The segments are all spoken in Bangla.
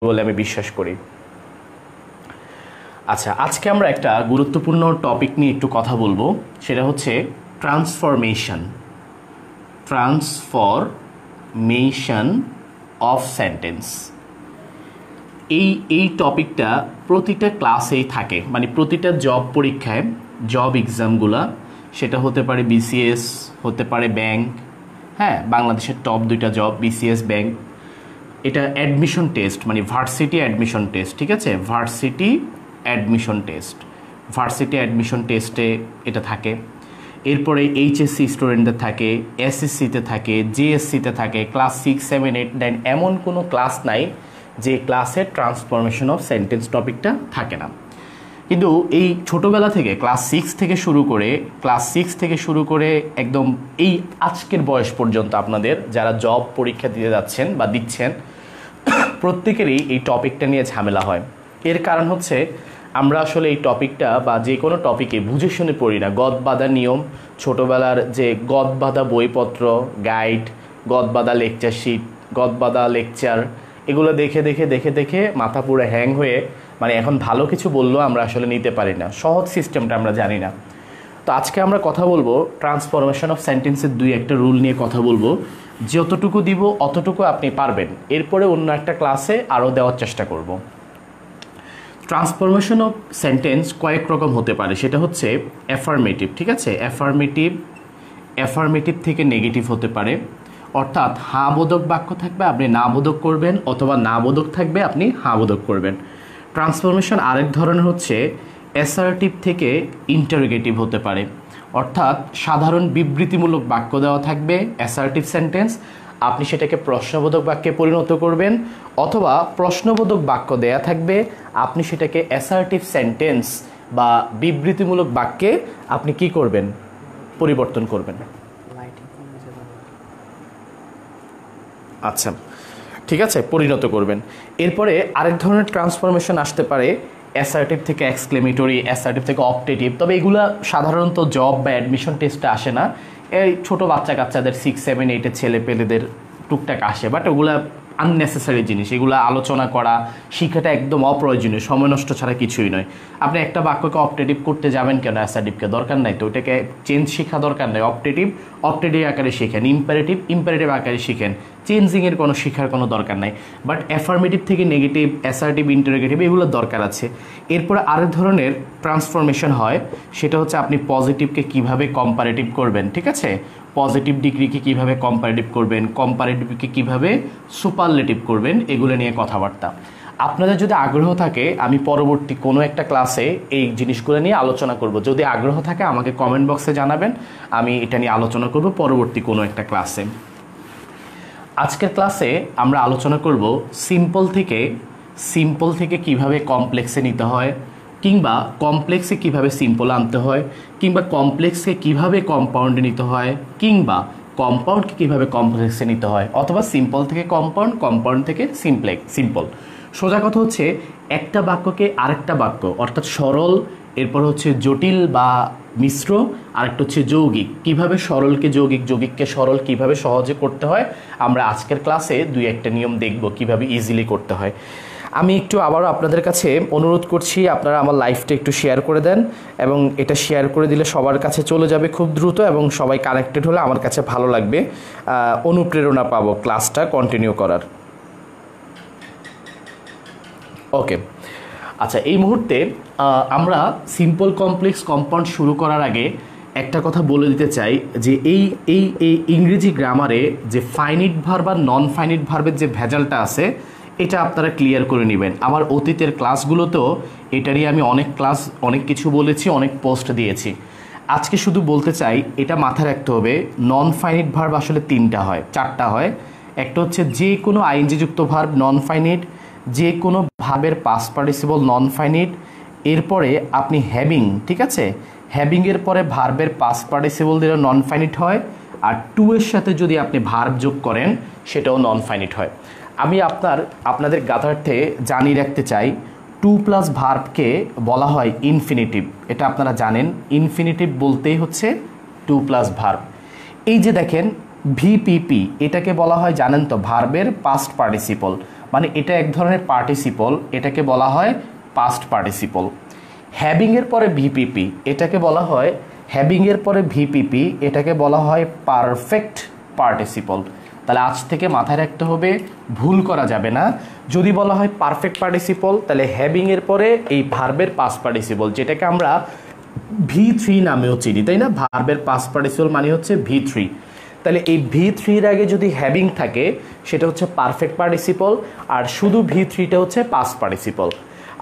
বলে আমি বিশ্বাস করি। আচ্ছা, আজকে আমরা একটা গুরুত্বপূর্ণ টপিক নিয়ে একটু কথা বলবো, সেটা হচ্ছে ট্রান্সফরমেশন অফ সেন্টেন্স। এই টপিকটা প্রতিটা ক্লাসেই থাকে, মানে প্রতিটা জব পরীক্ষায়, জব এক্সামগুলা, সেটা হতে পারে বিসিএস, হতে পারে ব্যাংক, হ্যাঁ, বাংলাদেশের টপ 2টা জব বিসিএস, ব্যাংক। এটা অ্যাডমিশন টেস্ট, মানে ভার্সিটি অ্যাডমিশন টেস্ট, ঠিক আছে, ভার্সিটি অ্যাডমিশন টেস্টে এটা থাকে। এরপরে এইচএসসি স্টুডেন্টদের থাকে, এসএসসিতে থাকে, জিএসসিতে থাকে, ক্লাস 6, 7, 8, 9, এমন কোনো ক্লাস নাই যে ক্লাসে ট্রান্সফরমেশন অফ সেন্টেন্স টপিকটা থাকে না। কিন্তু এই ছোটোবেলা থেকে ক্লাস 6 থেকে শুরু করে একদম এই আজকের বয়স পর্যন্ত আপনাদের যারা জব পরীক্ষা দিতে যাচ্ছেন বা দিচ্ছেন, প্রত্যেকেরই এই টপিকটা নিয়ে ঝামেলা হয়। এর কারণ হচ্ছে আমরা আসলে এই টপিকটা বা যে কোনো টপিকে বুঝে শুনে পড়ি না। গদবাঁধা নিয়ম, ছোটোবেলার যে গদবাঁধা বইপত্র, গাইড, গদবাঁধা লেকচার শিট, গদবাঁধা লেকচার, এগুলো দেখে দেখে মাথা পুরো হ্যাং হয়ে, মানে এখন ভালো কিছু বললেও আমরা আসলে নিতে পারি না, সহজ সিস্টেমটা আমরা জানি না। তো আজকে আমরা কথা বলবো ট্রান্সফরমেশন অফ সেন্টেন্সের 2-1টা রুল নিয়ে কথা বলবো। যতটুকু দিব অতটুকু আপনি পারবেন, এরপরে অন্য একটা ক্লাসে আরও দেওয়ার চেষ্টা করব। ট্রান্সফরমেশন অফ সেন্টেন্স কয়েক রকম হতে পারে, সেটা হচ্ছে অ্যাফার্মেটিভ, ঠিক আছে, অ্যাফার্মেটিভ থেকে নেগেটিভ হতে পারে, অর্থাৎ হ্যাঁ বোধক বাক্য থাকবে আপনি না বোধক করবেন, অথবা না বোধক থাকবে আপনি হ্যাঁ বোধক করবেন। ট্রান্সফরমেশন আরেক ধরনের হচ্ছে অ্যাসার্টিভ থেকে ইন্টারোগেটিভ হতে পারে, অর্থাৎ সাধারণ বিবৃতিমূলক বাক্য দেওয়া থাকবে অ্যাসার্টিভ সেন্টেন্স, আপনি সেটাকে প্রশ্নবোধক বাক্যে পরিণত করবেন, অথবা প্রশ্নবোধক বাক্য দেয়া থাকবে, আপনি সেটাকে অ্যাসার্টিভ সেন্টেন্স বা বিবৃতিমূলক বাক্যে আপনি কি করবেন, পরিবর্তন করবেন। আচ্ছা, ঠিক আছে, পরিণত করবেন। এরপরে আরেক ধরনের ট্রান্সফরমেশন আসতে পারে অ্যাসার্টিভ থেকে এক্সক্লেমেটরি, অ্যাসার্টিভ থেকে অপটেটিভ, তবে এগুলা সাধারণত জব বা অ্যাডমিশন টেস্টে আসে না, এই ছোটো বাচ্চাদের 6, 7, 8-এর ছেলে পেলেদের টুকটাক আসে, বাট ওগুলা আননেসেসারি জিনিস, এগুলো আলোচনা করা শিখাটা একদম অপ্রয়োজনীয়, সময় নষ্ট ছাড়া কিছুই নয়। আপনি একটা বাক্যকে অপটেটিভ করতে যাবেন কেন, অ্যাসার্টিভকে দরকার নাই তো, ওইটাকে চেঞ্জ শেখা দরকার নেই। অপটেটিভ আকারে শেখেন, ইম্পারেটিভ আকারে শিখেন, চেঞ্জিংয়ের কোনো শেখার কোনো দরকার নাই। বাট অ্যাফার্মেটিভ থেকে নেগেটিভ, অ্যাসার্টিভ, ইন্টারোগেটিভ, এগুলোর দরকার আছে। এরপরে আরেক ধরনের ট্রান্সফরমেশন হয়, সেটা হচ্ছে আপনি পজিটিভকে কিভাবে কম্পারেটিভ করবেন, ঠিক আছে, পজিটিভ ডিগ্রিকে কীভাবে কম্পারেটিভ করবেন, কম্পারেটিভকে কীভাবে সুপারলেটিভ করবেন, এগুলো নিয়ে কথাবার্তা। আপনাদের যদি আগ্রহ থাকে আমি পরবর্তী কোনো একটা ক্লাসে এই জিনিসগুলো নিয়ে আলোচনা করব, যদি আগ্রহ থাকে আমাকে কমেন্ট বক্সে জানাবেন, আমি এটা নিয়ে আলোচনা করব পরবর্তী কোনো একটা ক্লাসে। আজকের ক্লাসে আমরা আলোচনা করব সিম্পল থেকে কিভাবে কমপ্লেক্সে নিতে হয়, কিংবা কমপ্লেক্সে কিভাবে সিম্পল আনতে হয়, কিংবা কমপ্লেক্সকে কিভাবে কম্পাউন্ডে নিতে হয়, কিংবা কম্পাউন্ডকে কিভাবে কমপ্লেক্সে নিতে হয়, অথবা সিম্পল থেকে কম্পাউন্ড, কম্পাউন্ড থেকে সিম্পল। সোজা কথা হচ্ছে একটা বাক্যকে আরেকটা বাক্য, অর্থাৎ সরল, এরপর হচ্ছে জটিল বা মিশ্র, আরেকটা হচ্ছে যৌগিক, কিভাবে সরলকে যৌগিক, যৌগিককে সরল কিভাবে সহজে করতে হয়, আমরা আজকের ক্লাসে 2-1টা নিয়ম দেখব কিভাবে ইজিলি করতে হয়। আমি একটু আবারও আপনাদের কাছে অনুরোধ করছি, আপনারা আমার লাইভটা একটু শেয়ার করে দেন, এবং এটা শেয়ার করে দিলে সবার কাছে চলে যাবে খুব দ্রুত, এবং সবাই কানেক্টেড হলে আমার কাছে ভালো লাগবে, অনুপ্রেরণা পাবো ক্লাসটা কন্টিনিউ করার। ওকে, আচ্ছা, এই মুহূর্তে আমরা সিম্পল, কমপ্লেক্স, কম্পাউন্ড শুরু করার আগে একটা কথা বলে দিতে চাই যে এই ইংরেজি গ্রামারে যে ফাইনিট ভার্ব আর নন ফাইনিট ভার্বের যে ভেজালটা আছে, এটা আপনারা ক্লিয়ার করে নেবেন। আমার অতীতের ক্লাসগুলোতেও এটারই আমি অনেক কিছু বলেছি, অনেক পোস্ট দিয়েছি। আজকে শুধু বলতে চাই, এটা মাথায় রাখতে হবে, নন ফাইনিট ভার্ব আসলে 4টা হয়। একটা হচ্ছে যে কোনো আইএনজি যুক্ত ভার্ব নন ফাইনিট, যে কোনো ভার্বের পাস্ট পার্টিসিপল নন ফাইনিট, এরপরে আপনি হ্যাভিং, ঠিক আছে, হ্যাভিংয়ের পরে ভার্বের পাস্ট পার্টিসিপল দিলে নন ফাইনিট হয়, আর টু এর সাথে যদি আপনি ভার্ব যোগ করেন সেটাও নন ফাইনিট হয়। আমি আপনাদের গাথার্থে জানিয়ে রাখতে চাই, 2+ ভার্বকে বলা হয় ইনফিনিটিভ, এটা আপনারা জানেন। ইনফিনিটিভ বলতেই হচ্ছে 2+ ভার্ব। এই যে দেখেন ভিপিপি, এটাকে বলা হয় জানেন তো ভার্বের পাস্ট পার্টিসিপল, মানে এটা এক ধরনের পার্টিসিপল, এটাকে বলা হয় পাস্ট পার্টিসিপল। হ্যাভিংয়ের পরে ভিপিপি, এটাকে বলা হয় হ্যাভিংয়ের পরে ভিপিপি, এটাকে বলা হয় পারফেক্ট পার্টিসিপল। তাহলে আজ থেকে মাথায় রাখতে হবে, ভুল করা যাবে না। যদি বলা হয় পারফেক্ট পার্টিসিপল, তাহলে হ্যাভিংয়ের পরে এই ভার্বের পাস্ট পার্টিসিপল, যেটাকে আমরা V3 নামেও চিনি, তাই না? ভার্বের পাস্ট পার্টিসিপল মানে হচ্ছে V3। তাহলে এই V3-র আগে যদি হ্যাভিং থাকে সেটা হচ্ছে পারফেক্ট পার্টিসিপল, আর শুধু V3টা হচ্ছে পাস্ট পার্টিসিপল।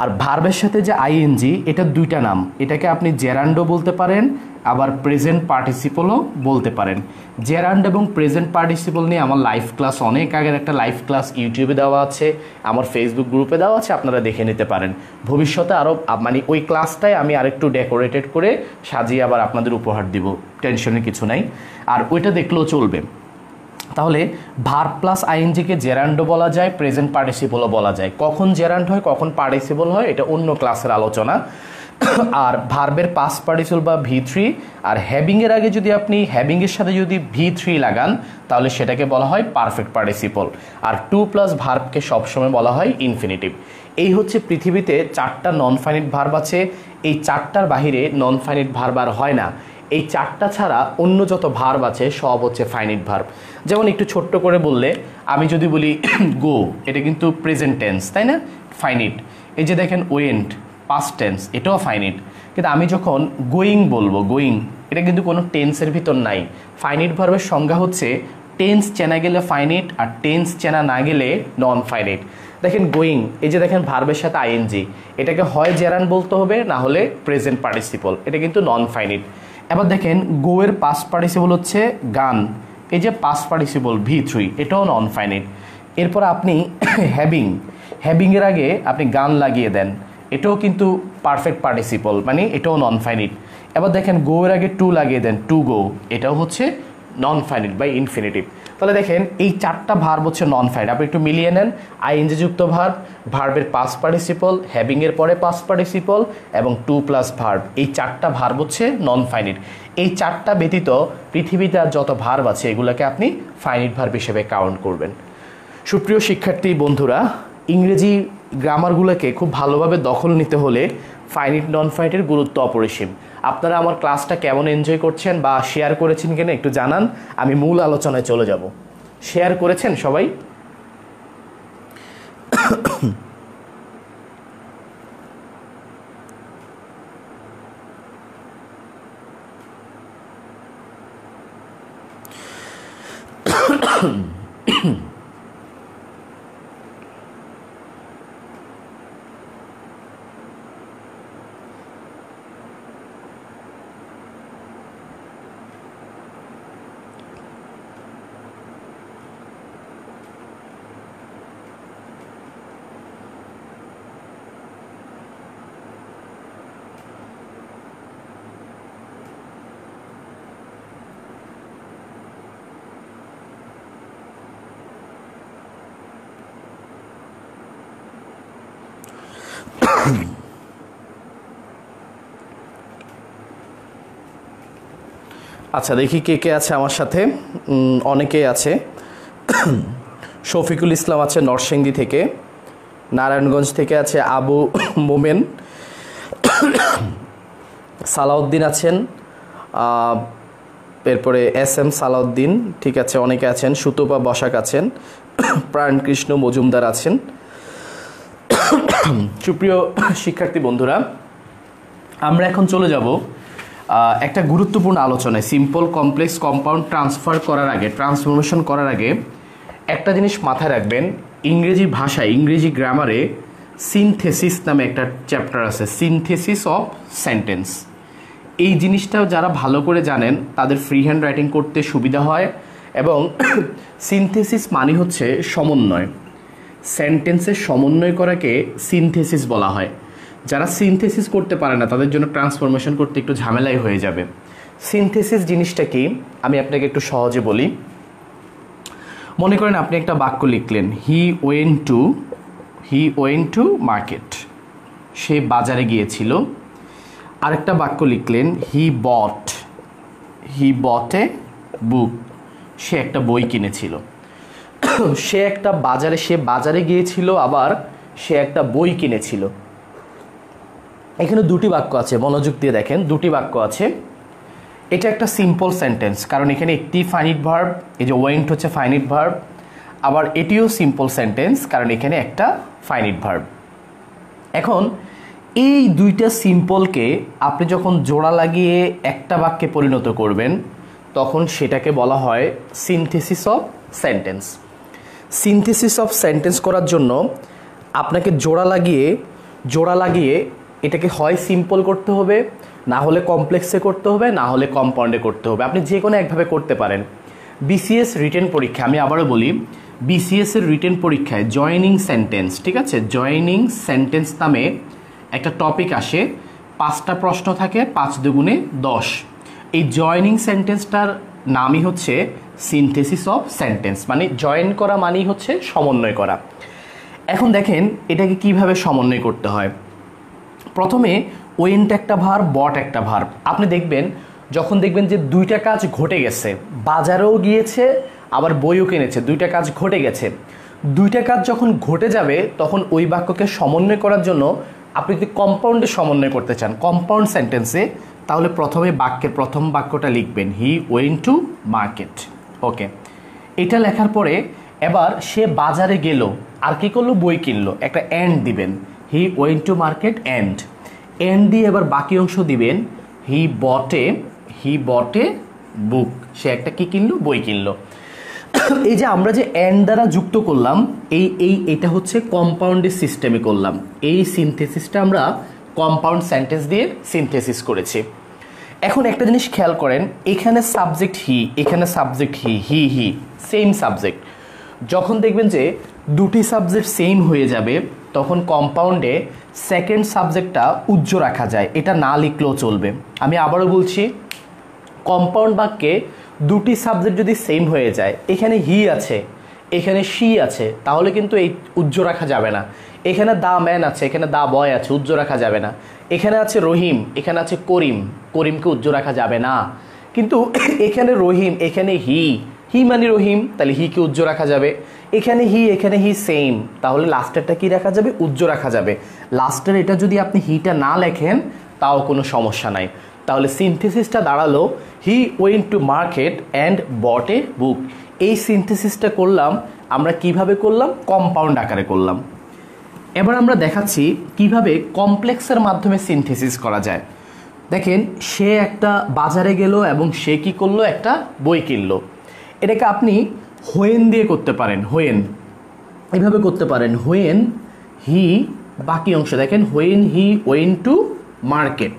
আর ভার্বের সাথে যে আইএনজি, এটা দুইটা নাম, এটাকে আপনি জেরান্ডও বলতে পারেন, আবার প্রেজেন্ট পার্টিসিপলও বলতে পারেন। জেরান্ড এবং প্রেজেন্ট পার্টিসিপল নিয়ে আমার লাইভ ক্লাস, অনেক আগের একটা লাইভ ক্লাস ইউটিউবে দেওয়া আছে, আমার ফেসবুক গ্রুপে দেওয়া আছে, আপনারা দেখে নিতে পারেন। ভবিষ্যতে আরও মানে ওই ক্লাসটায় আমি আরেকটু ডেকোরেটেড করে সাজিয়ে আবার আপনাদের উপহার দিব, টেনশনের কিছু নাই, আর ওইটা দেখলেও চলবে। তাহলে ভার্ব প্লাস আইএনজিকে জেরান্ডও বলা যায়, প্রেজেন্ট পার্টিসিপলও বলা যায়। কখন জেরান্ড হয় কখন পার্টিসিপল হয় এটা অন্য ক্লাসের আলোচনা। আর ভার্বের পাস্ট পার্টিসিপল বা V3, আর হ্যাভিংয়ের আগে যদি আপনি হ্যাভিংয়ের সাথে যদি V3 লাগান তাহলে সেটাকে বলা হয় পারফেক্ট পার্টিসিপল। আর টু প্লাস ভার্বকে সবসময় বলা হয় ইনফিনিটিভ। এই হচ্ছে পৃথিবীতে 4টা নন ফাইনিট ভার্ব আছে। এই 4টার বাহিরে নন ফাইনিট ভার্ব আর হয় না। এই 4টা ছাড়া অন্য যত ভার্ব আছে সব হচ্ছে ফাইনিট ভার্ব। যেমন একটু ছোট্ট করে বললে, আমি যদি বলি গো, এটা কিন্তু প্রেজেন্ট টেন্স, তাই না? ফাইনিট। এই যে দেখেন ওয়েন্ট, পাস্ট টেন্স, এটাও ফাইনিট। কিন্তু আমি যখন গোয়িং বলবো, গোয়িং, এটা কিন্তু কোনো টেন্সের ভিতর নাই। ফাইনিট ভার্বের সংজ্ঞা হচ্ছে টেন্স চেনা গেলে ফাইনিট, আর টেন্স চেনা না গেলে নন ফাইনিট। দেখেন গোয়িং, এই যে দেখেন ভার্বের সাথে আইএনজি, এটাকে হয় জেরান্ড বলতে হবে, না হলে প্রেজেন্ট পার্টিসিপল, এটা কিন্তু নন ফাইনিট। এবার দেখেন গো এর পাস্ট পার্টিসিপল হচ্ছে গান, এই যে পাস্ট পার্টিসিপল V3, এটাও নন ফাইনিট। এরপর আপনি হ্যাভিংয়ের আগে আপনি গান লাগিয়ে দেন, এটাও কিন্তু পারফেক্ট পার্টিসিপল, মানে এটাও নন ফাইনিট। এবার দেখেন গো এর আগে টু লাগিয়ে দেন, টু গো, এটাও হচ্ছে নন ফাইনিট বা ইনফিনিটিভ। তাহলে দেখেন এই 4টা ভার্ব হচ্ছে নন ফাইনিট। আপনি একটু মিলিয়ে নেন, আইএনজি যুক্ত ভার্ব, ভার্বের পাস্ট পার্টিসিপল, হ্যাভিংয়ের পরে পাস্ট পার্টিসিপল এবং টু প্লাস ভার্ব, এই 4টা ভার্ব হচ্ছে নন ফাইনিট। এই 4টা ব্যতীত পৃথিবীতে আর যত ভার্ব আছে এগুলোকে আপনি ফাইনিট ভার্ব হিসেবে কাউন্ট করবেন। সুপ্রিয় শিক্ষার্থী বন্ধুরা, ইংরেজি গ্রামারগুলোকে খুব ভালোভাবে দখল নিতে হলে ফাইনিট নন ফাইনিটের গুরুত্ব অপরিসীম। আপনারা আমার ক্লাসটা কেমন এনজয় করছেন বা শেয়ার করেছেন কিনা একটু জানান, আমি মূল আলোচনায় চলে যাব। শেয়ার করেছেন সবাই? আচ্ছা, দেখি কে কে আছে আমার সাথে। অনেকেই আছে। শফিকুল ইসলাম আছে নরসিংদী থেকে, নারায়ণগঞ্জ থেকে আছে আবু মোমেন, সালাউদ্দিন আছেন, এরপরে SM সালাউদ্দিন, ঠিক আছে, অনেকে আছেন, সুতপা বসাক আছেন, প্রাণকৃষ্ণ মজুমদার আছেন। সুপ্রিয় শিক্ষার্থী বন্ধুরা, আমরা এখন চলে যাব একটা গুরুত্বপূর্ণ আলোচনায়। সিম্পল কমপ্লেক্স কম্পাউন্ড ট্রান্সফরমেশন করার আগে একটা জিনিস মাথায় রাখবেন, ইংরেজি ভাষায়, ইংরেজি গ্রামারে সিনথেসিস নামে একটা চ্যাপ্টার আছে, সিনথেসিস অফ সেন্টেন্স। এই জিনিসটাও যারা ভালো করে জানেন তাদের ফ্রি হ্যান্ড রাইটিং করতে সুবিধা হয়। এবং সিনথেসিস মানে হচ্ছে সমন্বয়, সেন্টেন্সের সমন্বয় করাকে সিনথেসিস বলা হয়। যারা সিনথেসিস করতে পারে না তাদের জন্য ট্রান্সফরমেশন করতে একটু ঝামেলাই হয়ে যাবে। সিনথেসিস জিনিসটা কি আমি আপনাকে একটু সহজে বলি। মনে করেন আপনি একটা বাক্য লিখলেন, হি ওয়েন্ট টু মার্কেট, সে বাজারে গিয়েছিল। আরেকটা বাক্য লিখলেন, হি বট এ বুক, সে একটা বই কিনেছিল। সে বাজারে গিয়েছিল, আবার সে একটা বই কিনেছিল। এখানে দুটি বাক্য আছে, মনোযোগ দিয়ে দেখেন, দুটি বাক্য আছে। এটা একটা সিম্পল সেন্টেন্স, কারণ এখানে একটি ফাইনিট ভার্ব, এই যে ওয়েন্ট হচ্ছে ফাইনিট ভার্ব। আবার এটিও সিম্পল সেন্টেন্স, কারণ এখানে একটা ফাইনিট ভার্ব। এখন এই দুইটা সিম্পলকে আপনি যখন জোড়া লাগিয়ে একটা বাক্যে পরিণত করবেন, তখন সেটাকে বলা হয় synthesis of sentence. Synthesis of sentence করার জন্য আপনাকে জোড়া লাগিয়ে এটাকে হয় সিম্পল করতে হবে, না হলে কমপ্লেক্সে করতে হবে, না হলে কম্পাউন্ডে করতে হবে। আপনি যে কোনো একভাবে করতে পারেন। বিসিএস রিটেন পরীক্ষা, আমি আবারও বলি, বিসিএস এর রিটেন পরীক্ষায় জয়েনিং সেন্টেন্স, ঠিক আছে, জয়েনিং সেন্টেন্স নামে একটা টপিক আসে, 5টা প্রশ্ন থাকে, 5 দুগুণে 10। এই জয়েনিং সেন্টেন্সটার নামই হচ্ছে সিনথেসিস অফ সেন্টেন্স, মানে জয়েন করা মানেই হচ্ছে সমন্বয় করা। এখন দেখেন এটাকে কিভাবে সমন্বয় করতে হয়। প্রথমে ওয়েন্ট একটা ভার্ব, বট একটা ভার্ব। আপনি যখন দেখবেন যে দুইটা কাজ ঘটে গেছে, বাজারেও গিয়েছে আবার বইও কিনেছে, দুইটা কাজ ঘটে গেছে, দুইটা কাজ যখন ঘটে যাবে তখন ওই বাক্যকে সমন্বয় করার জন্য আপনি যদি কম্পাউন্ডে সমন্বয় করতে চান, কম্পাউন্ড সেন্টেন্সে, তাহলে প্রথমে বাক্যের প্রথম বাক্যটা লিখবেন হি ওয়েন্ট টু মার্কেট। ওকে, এটা লেখার পরে এবার সে বাজারে গেল, আর কি করলো, বই কিনলো, একটা এন্ড দিবেন, he went to market and দিয়ে এবার বাকি অংশ দিবেন হি বট এ বুক, সে একটা কি কিনলো, বই কিনলো। এই যে আমরা যে এন্ড দ্বারা যুক্ত করলাম, এটা হচ্ছে কম্পাউন্ডের সিস্টেমে করলাম। এই সিনথেসিসটা আমরা কম্পাউন্ড সেন্টেন্স দিয়ে সিনথেসিস করেছি। এখন একটা জিনিস খেয়াল করেন, এখানে সাবজেক্ট হি, এখানে সাবজেক্ট হি সেম সাবজেক্ট। যখন দেখবেন যে দুটি সাবজেক্ট সেম হয়ে যাবে, তখন কম্পাউন্ডে সেকেন্ড সাবজেক্টটা উজ্জ্ব রাখা যায়, এটা না লিখলেও চলবে। আমি আবারও বলছি, কম্পাউন্ড বাক্যে দুটি সাবজেক্ট যদি সেম হয়ে যায়, এখানে হি আছে, এখানে শি আছে, তাহলে কিন্তু এই উজ্জ্ব রাখা যাবে না। এখানে দা ম্যান আছে, এখানে দা বয় আছে, উজ্জ্ব রাখা যাবে না। এখানে আছে রহিম, এখানে আছে করিমকে উজ্জ্ব রাখা যাবে না। কিন্তু এখানে রহিম, এখানে হি মানে রহিম, তাহলে হিকে উজ্জ্ব রাখা যাবে। এখানে হি সেম, তাহলে লাস্টেরটা কি রাখা যাবে, উজ্জ্ব রাখা যাবে। লাস্টের এটা যদি আপনি হিটা না লেখেন তাও কোনো সমস্যা নাই। তাহলে সিনথেসিসটা দাঁড়ালো he went to market and bought a book. এই সিনথেসিসটা করলাম আমরা কিভাবে করলাম, কম্পাউন্ড আকারে করলাম। এবার আমরা দেখাচ্ছি কিভাবে কমপ্লেক্সের মাধ্যমে সিনথেসিস করা যায়। দেখেন, সে একটা বাজারে গেল এবং সে কি করলো, একটা বই কিনলো। এটাকে আপনি হোয়েন দিয়ে করতে পারেন, হোয়েন এইভাবে করতে পারেন, হোয়েন হি, বাকি অংশ দেখেন, when he went to market,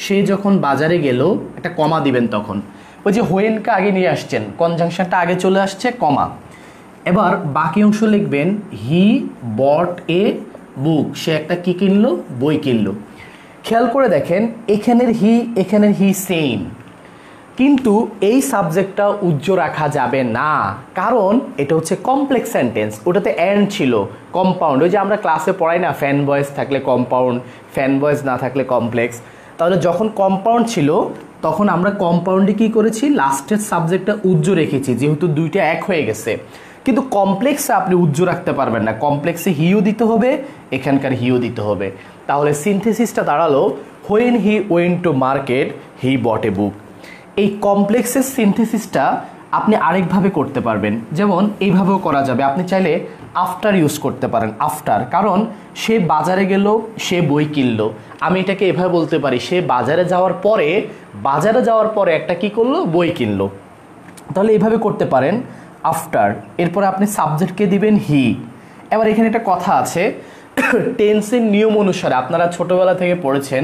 সে যখন বাজারে গেল, একটা কমা দিবেন, তখন ওই যে হোয়েনকে আগে নিয়ে আসছেন, কনজাংশনটা আগে চলে আসছে, কমা। এবার বাকি অংশ লিখবেন হি বট এ বুক, সে একটা কি কিনলো, বই কিনলো। খেয়াল করে দেখেন, এখানের হি সেম, কিন্তু এই সাবজেক্টটা উজ্জ্ব রাখা যাবে না, কারণ এটা হচ্ছে কমপ্লেক্স সেন্টেন্স, ওটাতে এন্ড ছিল, কম্পাউন্ড। ওই যে আমরা ক্লাসে পড়াই না, ফ্যান ভয়েস থাকলে কম্পাউন্ড, ফ্যান ভয়েস না থাকলে কমপ্লেক্স। তাহলে যখন কম্পাউন্ড ছিল তখন আমরা কম্পাউন্ডে কি করেছি, লাস্টের সাবজেক্টটা উজ্জ্ব রেখেছি, যেহেতু দুইটা এক হয়ে গেছে। কিন্তু কমপ্লেক্সে আপনি উজ্জ্ব রাখতে পারবেন না, কমপ্লেক্সে হিও দিতে হবে, এখানকার হিও দিতে হবে। তাহলে সিনথেসিসটা দাঁড়ালো when he went to market he bought a book. এই কমপ্লেক্সের সিনথেসিসটা আপনি আরেকভাবে করতে পারবেন, যেমন এইভাবেও করা যাবে। আপনি চাইলে আফটার ইউজ করতে পারেন, আফটার, কারণ সে বাজারে গেল, সে বই কিনলো। আমি এটাকে এভাবে বলতে পারি, সে বাজারে যাওয়ার পরে একটা কি করলো, বই কিনলো। তাহলে এইভাবে করতে পারেন, আফটার, এরপর আপনি সাবজেক্টকে দিবেন হি। এবার এখানে একটা কথা আছে, টেন্সের নিয়ম অনুসারে আপনারা ছোটবেলা থেকে পড়েছেন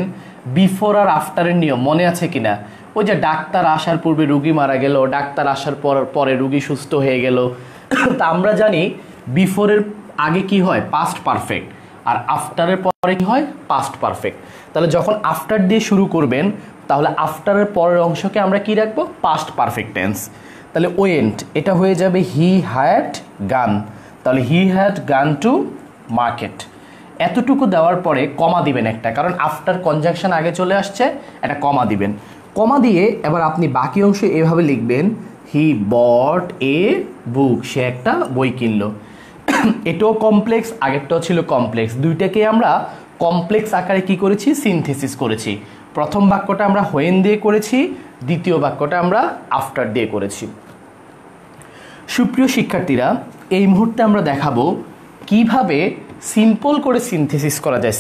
বিফোর আর আফটারের নিয়ম, মনে আছে কিনা? ওই যে ডাক্তার আসার পূর্বে রুগী মারা গেল, ডাক্তার আসার পরে রুগী সুস্থ হয়ে গেল। তা আমরা জানি বিফোরের আগে কি হয়, পাস্ট পারফেক্ট, আর আফটারের পরে কি হয়, পাস্ট পারফেক্ট। তাহলে যখন আফটার দিয়ে শুরু করবেন, তাহলে আফটারের পরের অংশকে আমরা কি রাখবো, পাস্ট পারফেক্ট টেন্স। তাহলে ওয়েন্ট, এটা হয়ে যাবে হি হ্যাড গান, তাহলে হি হ্যাড গান টু মার্কেট। এতটুকু দেওয়ার পরে কমা দিবেন একটা, কারণ আফটার কনজাংশন আগে চলে আসছে, একটা কমা দিবেন। কমা দিয়ে এবার আপনি বাকি অংশ এভাবে লিখবেন, হি বট এ বুক, সে একটা বই কিনলো। এটাও কমপ্লেক্স, আগেরটাও ছিল কমপ্লেক্স, দুইটাকে আমরা কমপ্লেক্স আকারে কি করেছি, সিনথেসিস করেছি। প্রথম বাক্যটা আমরা হোয়েন দিয়ে করেছি, দ্বিতীয় বাক্যটা আমরা আফটার দিয়ে করেছি। সুপ্রিয় শিক্ষার্থীরা, এই মুহূর্তে আমরা দেখাবো কিভাবে সিম্পল করে সিনথেসিস করা যায়।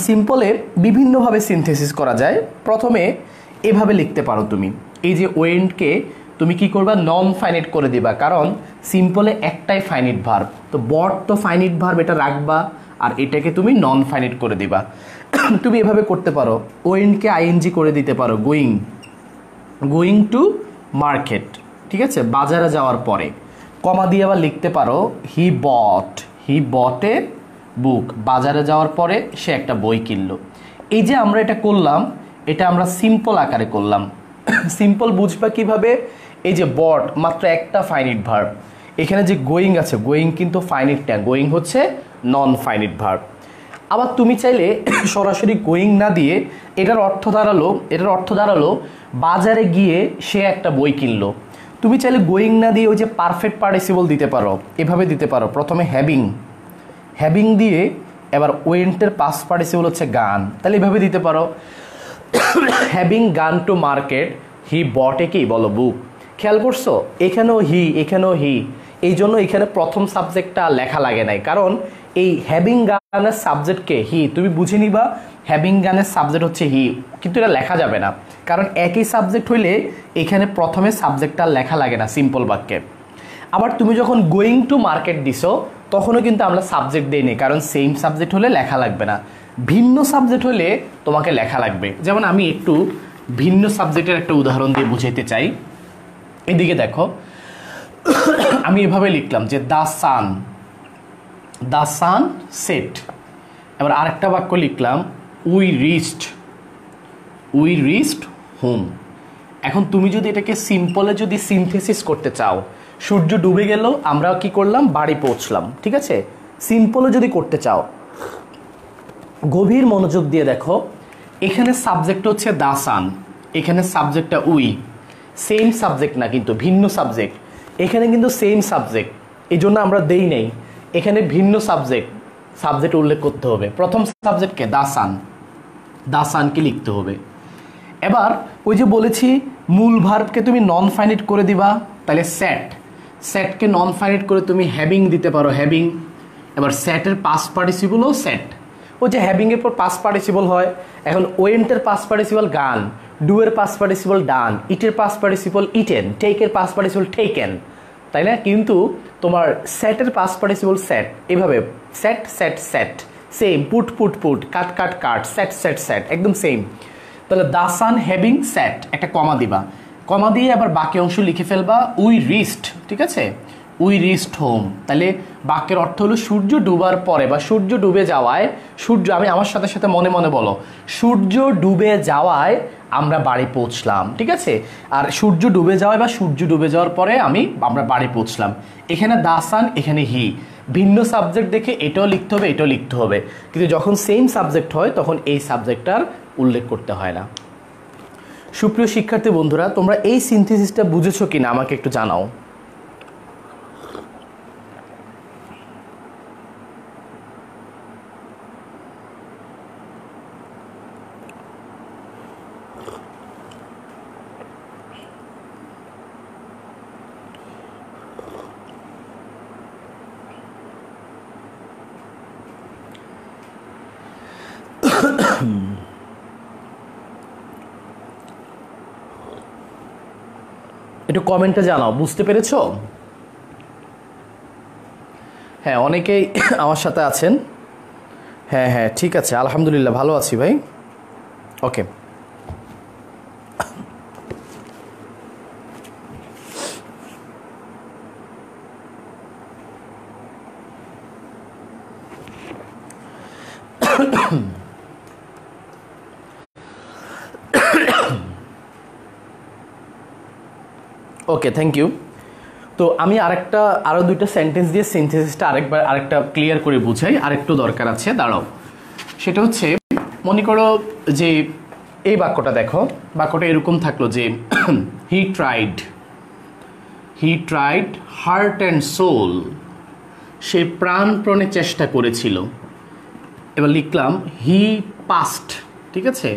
সিম্পলে বিভিন্নভাবে সিনথেসিস করা যায়। প্রথমে এভাবে লিখতে পারো তুমি, এই যে ওয়েন্টকে তুমি কি করবা, নন ফাইনাইট করে দিবা, কারণ সিম্পলে একটাই ফাইনাইট ভার্ব, তো বট তো ফাইনাইট ভার্ব, এটা রাখবা, আর এটাকে তুমি নন ফাইনাইট করে দিবা। তুমি এভাবে করতে পারো, ওয়েন্টকে আইএনজি করে দিতে পারো, গোয়িং টু মার্কেট, ঠিক আছে, বাজারে যাওয়ার পরে। কমা দিয়ে আবার লিখতে পারো হি বট এ বুক, বাজারে যাওয়ার পরে সে একটা বই কিনলো। এই যে আমরা এটা করলাম, এটা আমরা সিম্পল আকারে করলাম। সিম্পল বুঝবা কিভাবে, এই যে বট মাত্র একটা ফাইনাইট ভার্ব, এখানে যে গোয়িং আছে, গোয়িং কিন্তু ফাইনাইট না, গোয়িং হচ্ছে নন ফাইনাইট ভার্ব। আবার তুমি চাইলে সরাসরি গোয়িং না দিয়ে এটার অর্থ দাঁড়ালো বাজারে গিয়ে সে একটা বই কিনলো। তুমি চাইলে গোয়িং না দিয়ে ওই যে পারফেক্ট পার্টিসিপল দিতে পারো, এভাবে দিতে পারো, প্রথমে হ্যাভিং দিয়ে এবার ওয়েন্টের পাস্ট পার্টিসিপল হচ্ছে গান, তাহলে এভাবে দিতে পারো, হ্যাভিং গান টু মার্কেট হি বট এ কি বলো বুক। খেয়াল করছো, এখানেও হি, এই জন্য এখানে প্রথম সাবজেক্টটা লেখা লাগে নাই, কারণ এই হ্যাভিং গানের সাবজেক্টকে হি, তুমি বুঝে নিবা হ্যাভিং গানের সাবজেক্ট হচ্ছে হি, কিন্তু এটা লেখা যাবে না, কারণ একই সাবজেক্ট হইলে এখানে প্রথমে সাবজেক্টটা লেখা লাগে না সিম্পল বাক্যে। আবার তুমি যখন গোয়িং টু মার্কেট দিছো তখনও কিন্তু আমরা সাবজেক্ট দিইনি, কারণ সেম সাবজেক্ট হলে লেখা লাগবে না, ভিন্ন সাবজেক্ট হলে তোমাকে লেখা লাগবে। যেমন আমি একটু ভিন্ন সাবজেক্টের একটা উদাহরণ দিয়ে বুঝাইতে চাই। এদিকে দেখো, আমি এভাবে লিখলাম যে দ্য সান সেট। এবার আরেকটা বাক্য লিখলাম উই রিচড হোম। এখন তুমি যদি এটাকে সিম্পলে যদি সিনথেসিস করতে চাও, সূর্য ডুবে গেল, আমরা কি করলাম, বাড়ি পৌঁছলাম, ঠিক আছে। সিম্পলে যদি করতে চাও, গভীর মনোযোগ দিয়ে দেখো, এখানে সাবজেক্ট হচ্ছে দ্য সান, এখানে সাবজেক্টটা উই, সেম সাবজেক্ট না কিন্তু ভিন্ন সাবজেক্ট, এখানে কিন্তু সেম সাবজেক্ট, এই জন্য আমরা দেই নেই, এখানে ভিন্ন সাবজেক্ট উল্লেখ করতে হবে। প্রথম সাবজেক্টকে দ্য সানকে লিখতে হবে। এবার ওই যে বলেছি মূল ভার্বকে তুমি নন ফাইনাইট করে দিবা, তাহলে সেটকে নন ফাইনাইট করে তুমি হ্যাভিং দিতে পারো, হ্যাভিং। এবার সেটের পাস্ট পার্টিসিপলও সেট, ওই যে হ্যাভিং এর পর পাস্ট পার্টিসিপল হয়। এখন ওয়েন্টের পাস্ট পার্টিসিপল গান, ডু এর পাস্ট পার্টিসিপল ডান, ইটের পাস্ট পার্টিসিপল ইটেন, টেকের পাস্ট পার্টিসিপল টেকেন, তাই না? কিন্তু তোমার সেটের পাস্ট পার্টিসিপল সেট, এভাবে set same, put cut set একদম সেম। তাহলে দ্য সান হ্যাভিং সেট, একটা কমা দিবা, কমা দিয়ে আবার বাকি অংশ লিখে ফেলবা উই রিচড, ঠিক আছে, উই রিচড হোম। তাহলে বাক্যের অর্থ হলো সূর্য ডুবার পরে বা সূর্য ডুবে যাওয়ায়, আমি আমার সাথে মনে বলো, সূর্য ডুবে যাওয়ায় আমরা বাড়ি পৌঁছলাম, ঠিক আছে। আর সূর্য ডুবে যাওয়ায় বা সূর্য ডুবে যাওয়ার পরে আমরা বাড়ি পৌঁছলাম, এখানে দ্য সান, এখানে হি, ভিন্ন সাবজেক্ট দেখে এটাও লিখতে হবে, কিন্তু যখন সেম সাবজেক্ট হয় তখন এই সাবজেক্টটার উল্লেখ করতে হয় না। সুপ্রিয় শিক্ষার্থী বন্ধুরা, তোমরা এই সিনথেসিসটা বুঝেছো কিনা আমাকে একটু জানাও। একটু কমেন্টে জানাও বুঝতে পেরেছো। হ্যাঁ, অনেকেই আমার সাথে আছেন। হ্যাঁ ঠিক আছে, আলহামদুলিল্লাহ ভালো আছি ভাই। ওকে, ওকে, থ্যাংক ইউ। তো আমি আরও দুইটা সেন্টেন্স দিয়ে সিনথেসিসটা আরেকটা ক্লিয়ার করে বুঝাই, আরেকটু দরকার আছে, দাঁড়াও। সেটা হচ্ছে, মনে করো যে এই বাক্যটা দেখো, বাক্যটা এরকম থাকলো যে he tried heart and soul, সে প্রাণপণে চেষ্টা করেছিল। এবার লিখলাম হি পাস্ট, ঠিক আছে,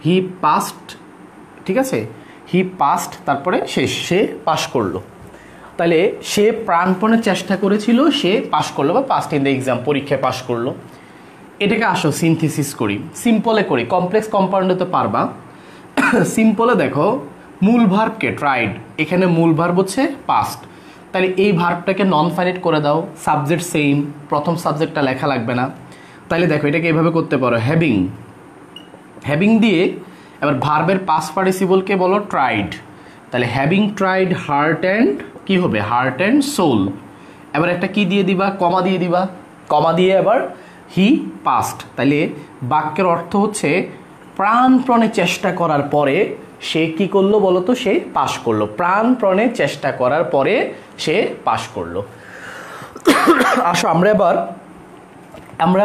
হি পাস্ট, ঠিক আছে, হি পাস্ট, তারপরে সে পাস করলো। তাহলে সে প্রাণপণে চেষ্টা করেছিল, সে পাস করলো, বা পাস্ট ইন দ্য এক্সাম, পরীক্ষায় পাস করলো। এটাকে আসো সিনথেসিস করি, সিম্পলে করি, কমপ্লেক্স কম্পাউন্ডে তো পারবা। সিম্পলে দেখো, মূল ভার্বকে ট্রাইড, এখানে মূল ভার্ব হচ্ছে পাস্ট, তাহলে এই ভার্বটাকে নন ফাইনাইট করে দাও, সাবজেক্ট সেম, প্রথম সাবজেক্টটা লেখা লাগবে না। তাহলে দেখো এটাকে এভাবে করতে পারো, হ্যাভিং দিয়ে এবার ভার্বের পাস্ট পার্টিসিপলকে বলো ট্রাইড, তাহলে হ্যাভিং ট্রাইড হার্ট অ্যান্ড কি হবে, হার্ট অ্যান্ড সোল। এবার একটা কি দিয়ে দিবা, কমা দিয়ে দিবা, কমা দিয়ে এবার হি পাস্ট, তাহলে বাক্যের অর্থ হচ্ছে প্রাণপণে চেষ্টা করার পরে সে কি করলো বলো তো, সে পাস করলো, প্রাণপণে চেষ্টা করার পরে সে পাস করলো। আসো আমরা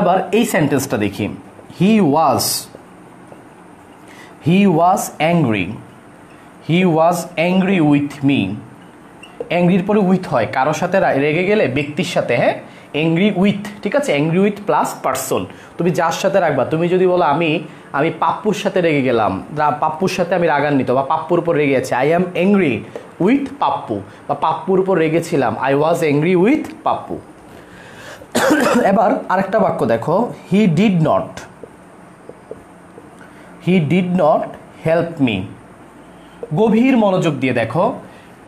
এবার এই সেন্টেন্সটা দেখি, হি ওয়াজ অ্যাংরি উইথ মি। অ্যাংরির পরে উইথ হয়, কারোর সাথে রেগে গেলে, ব্যক্তির সাথে, হ্যাঁ, অ্যাংরি উইথ, ঠিক আছে, অ্যাংরি উইথ প্লাস পার্সন, তুমি যার সাথে রাখবা। তুমি যদি বলো আমি পাপ্পুর সাথে রেগে গেলাম, পাপ্পুর সাথে আমি রাগান্বিত, বা পাপ্পুর উপর রেগে আছি, I am angry with Pappu, বা পাপ্পুর উপর রেগেছিলাম, I was angry with Pappu. এবার আরেকটা বাক্য দেখো, he did not help me. গভীর মনোযোগ দিয়ে দেখো,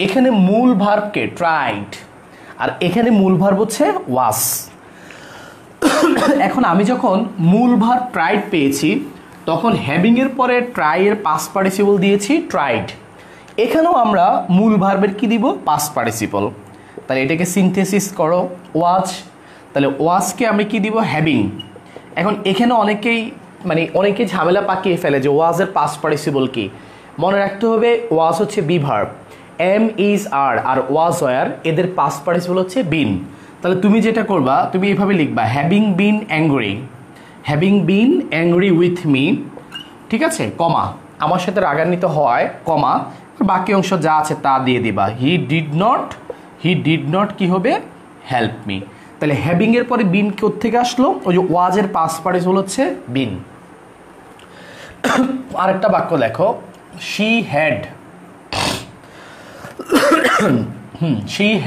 এখানে মূল ভার্বকে ট্রাইড, আর এখানে মূল ভার্ব হচ্ছে ওয়াজ। এখন আমি যখন মূল ভার্ব ট্রাইড পেয়েছি, তখন হ্যাভিং এর পরে ট্রাই এর পাস্ট পার্টিসিপল দিয়েছি ট্রাইড। এখানেও আমরা মূল ভার্বের কি দিব, পাস্ট পার্টিসিপল। তাহলে এটাকে সিনথেসিস করো, ওয়াজ, তাহলে ওয়াজকে আমি কি দিব, হ্যাভিং। এখন এখানে অনেকেই ঝামেলা পাকিয়ে ফেলে যে ওয়াজের পাস্ট পার্টিসিপল কি। মনে রাখতে হবে, ওয়াজ হচ্ছে be verb, am is are was were, এদের পাস্ট পার্টিসিপল হচ্ছে বিন। তাহলে তুমি যেটা করবা, তুমি এইভাবে লিখবা, having been angry with me, ঠিক আছে, কমা, আমার সাথে রাগান্বিত হয়, কমা, বাকি অংশ যা আছে তা দিয়ে দিবা। হি ডিড নট কি হবে, হেল্প মি। তাহলে হ্যাভিং এর পরে বিন কোত্থেকে আসলো, ওই যে ওয়াজের পাস্ট পার্টিসিপল হচ্ছে বিন। আরেকটা বাক্য দেখো, she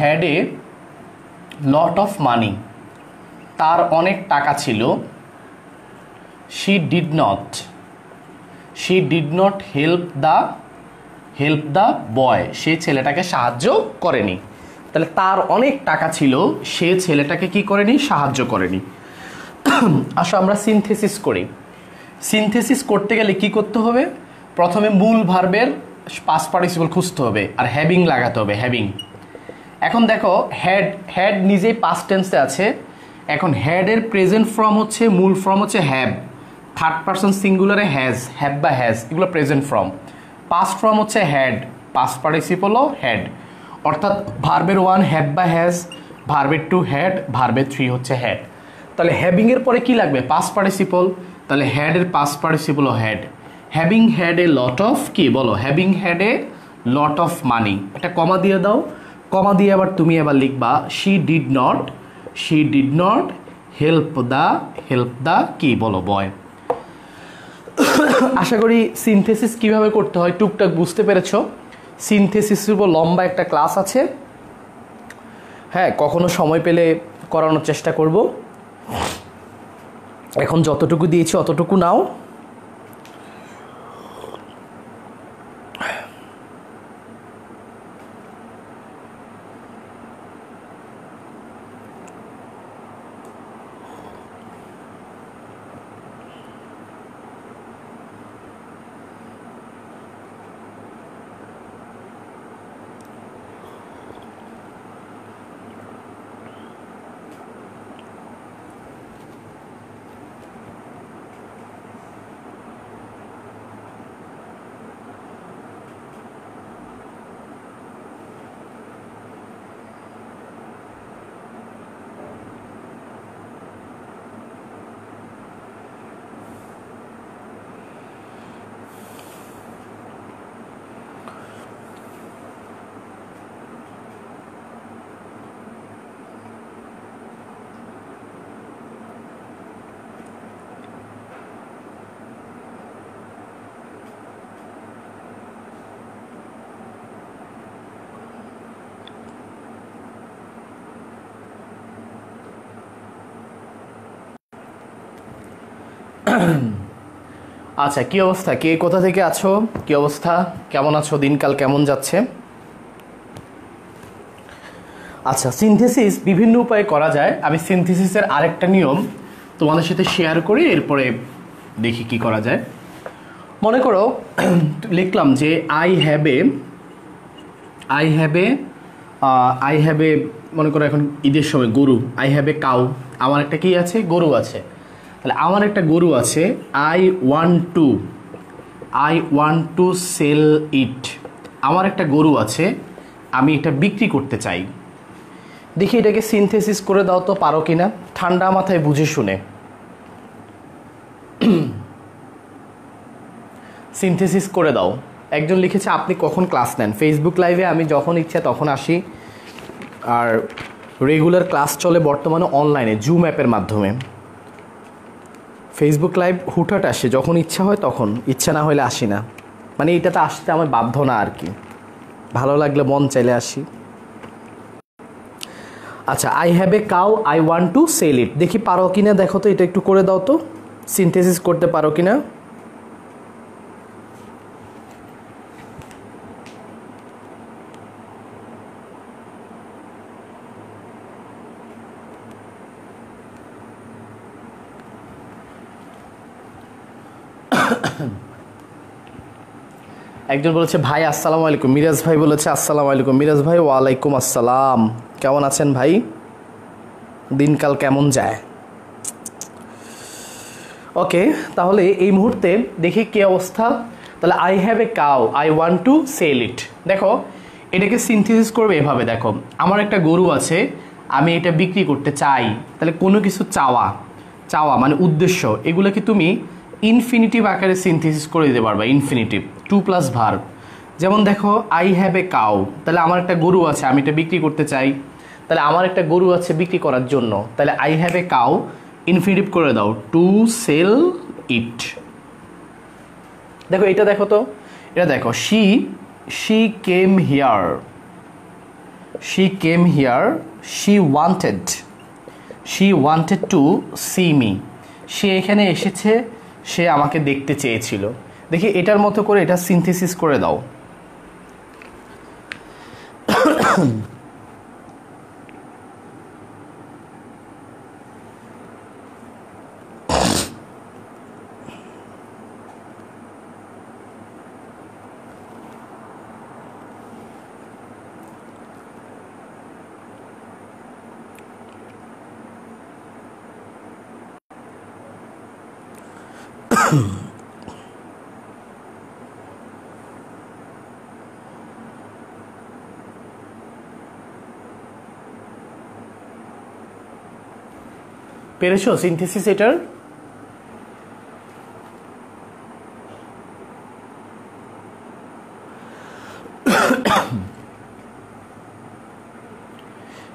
had a lot of money, তার অনেক টাকা ছিল। She did not help the boy, সে ছেলেটাকে সাহায্য করেনি। তাহলে তার অনেক টাকা ছিল, সে ছেলেটাকে কি করেনি, সাহায্য করেনি। আসো আমরা সিনথেসিস করি। সিনথেসিস করতে গেলে কি করতে হবে, প্রথমে মূল ভার্বের পাস্ট পার্টিসিপল খুঁজতে হবে, আর হ্যাভিং লাগাতে হবে, হ্যাভিং। এখন দেখো, হ্যাড নিজেই পাস্ট টেন্সে আছে। এখন হ্যাডের প্রেজেন্ট ফর্ম হচ্ছে, মূল ফর্ম হচ্ছে হ্যাভ, থার্ড পারসন সিঙ্গুলারে হ্যাভ বা হ্যাজ, এগুলো প্রেজেন্ট ফর্ম। পাস্ট ফর্ম হচ্ছে হ্যাড, পাস্ট পার্টিসিপলও হ্যাড, অর্থাৎ ভার্বের 1 হ্যাভ বা হ্যাজ, ভার্বের 2 হ্যাড, ভার্বের 3 হচ্ছে হ্যাড। তাহলে হ্যাভিং এর পরে কি লাগবে, পাস্ট পার্টিসিপল, তাহলে হ্যাডের পাস্ট পার্টিসিপলও had. Having had a lot of, কি বলো, having had a lot of money, এটা কমা দিয়ে দাও, কমা দিয়ে আবার তুমি এবার লিখবা, she did not help the কি বলো, বয়। আশা করি সিনথেসিস কিভাবে করতে হয় টুকটাক বুঝতে পেরেছো। সিনথেসিসের উপর লম্বা একটা ক্লাস আছে, হ্যাঁ, কখনো সময় পেলে করানোর চেষ্টা করব। এখন যতটুকু দিয়েছি অতটুকু নাও। আচ্ছা, কি অবস্থা? কে কোথা থেকে আছো? কি অবস্থা? কেমন আছো? দিনকাল কেমন যাচ্ছে? আচ্ছা, সিনথেসিস বিভিন্ন উপায়ে করা যায়। আমি সিনথেসিসের আরেকটা নিয়ম তোমাদের সাথে শেয়ার করি, এরপরে দেখি কি করা যায়। মনে করো লিখলাম যে আই হ্যাভ এ মনে করো এখন ঈদের সময় গরু, আই হ্যাভ এ কাউ, আমার একটা কি আছে? গরু আছে। তাহলে আমার একটা গরু আছে, I want to sell it. আমার একটা গরু আছে, আমি এটা বিক্রি করতে চাই। দেখি এটাকে সিনথেসিস করে দাও তো, পারো কিনা, ঠান্ডা মাথায় বুঝে শুনে। সিনথেসিস করে দাও। একজন লিখেছে আপনি কখন ক্লাস নেন? ফেসবুক লাইভে আমি যখন ইচ্ছা তখন আসি, আর রেগুলার ক্লাস চলে বর্তমানে অনলাইনে জুম অ্যাপের মাধ্যমে। ফেসবুক লাইভ হুটহাট আসে, যখন ইচ্ছা হয় তখন, ইচ্ছা না হলে আসি না। মানে এটাতে আসতে আমার বাধ্য না আর কি, ভালো লাগলে মন চাইলে আসি। আচ্ছা, I have a cow, I want to sell it. দেখি পারো কিনা, দেখো তো, এটা একটু করে দাও তো, সিনথেসিস করতে পারো কিনা। একজন বলেছে ভাই আসসালামু আলাইকুম, মিরাজ ভাই বলেছে আসসালামু আলাইকুম। মিরাজ ভাই ওয়ালাইকুম আসসালাম, কেমন আছেন ভাই? দিনকাল কেমন যায়? ওকে, তাহলে এই মুহূর্তে দেখি কি অবস্থা। তাহলে I have a cow, I want to sell it. দেখো এটাকে সিনথেসিস করবে এভাবে, দেখো আমার একটা গরু আছে, আমি এটা বিক্রি করতে চাই। তাহলে কোনো কিছু চাওয়া মানে উদ্দেশ্য, এগুলোকে তুমি ইনফিনিটিভ আকারে সিনথেসিস করে দিতে পারবা। Infinitive 2+ verb. যেমন দেখো আই হ্যাভ এ কাউ, তাহলে আমার একটা গরু আছে, আমি এটা বিক্রি করতে চাই। তাহলে আমার একটা গরু আছে বিক্রি করার জন্য, তাহলে I have a cow infinitive করে দাও, টু সেল ইট। দেখো এটা দেখো তো, এটা দেখো, she came here, she wanted to see me. সে এখানে এসেছে, সে আমাকে দেখতে চেয়েছিল। দেখি এটার মতো করে এটা সিনথেসিস করে দাও। পেরেছো সিনথেসিস এটার?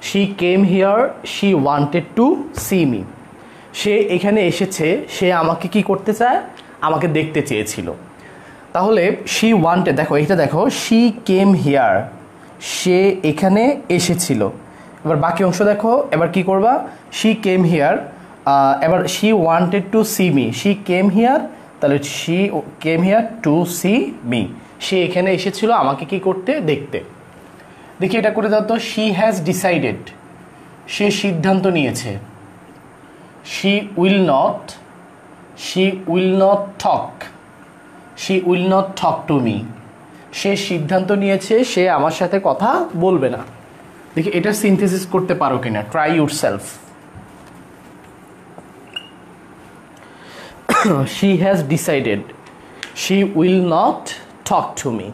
She came here, she wanted to see me. সে এখানে এসেছে, সে আমাকে কি করতে চায়? আমাকে দেখতে চেয়েছিল। তাহলে শি ওয়ান্টেড, দেখো এটা দেখো, শি কেম হিয়ার, সে এখানে এসেছিল। এবার বাকি অংশ দেখো, এবার কি করবা? শি কেম হিয়ার, এবার she wanted to see me, she came here, তাহলে she came here to see me. সে এখানে এসেছিল আমাকে কি করতে? দেখতে। দেখি এটা করে দাও তো, শি হ্যাজ ডিসাইডেড, সে সিদ্ধান্ত নিয়েছে। She will not talk to me, সে সিদ্ধান্ত নিয়েছে সে আমার সাথে কথা বলবে না। দেখি এটা সিনথেসিস করতে পারো কিনা, try yourself. She has decided, she will not talk to me.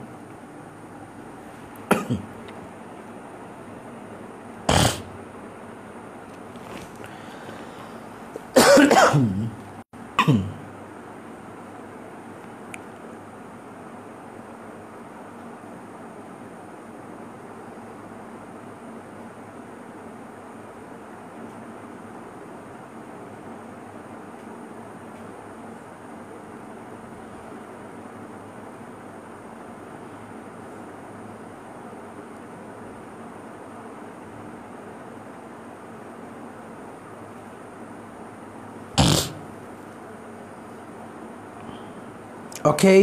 Okay,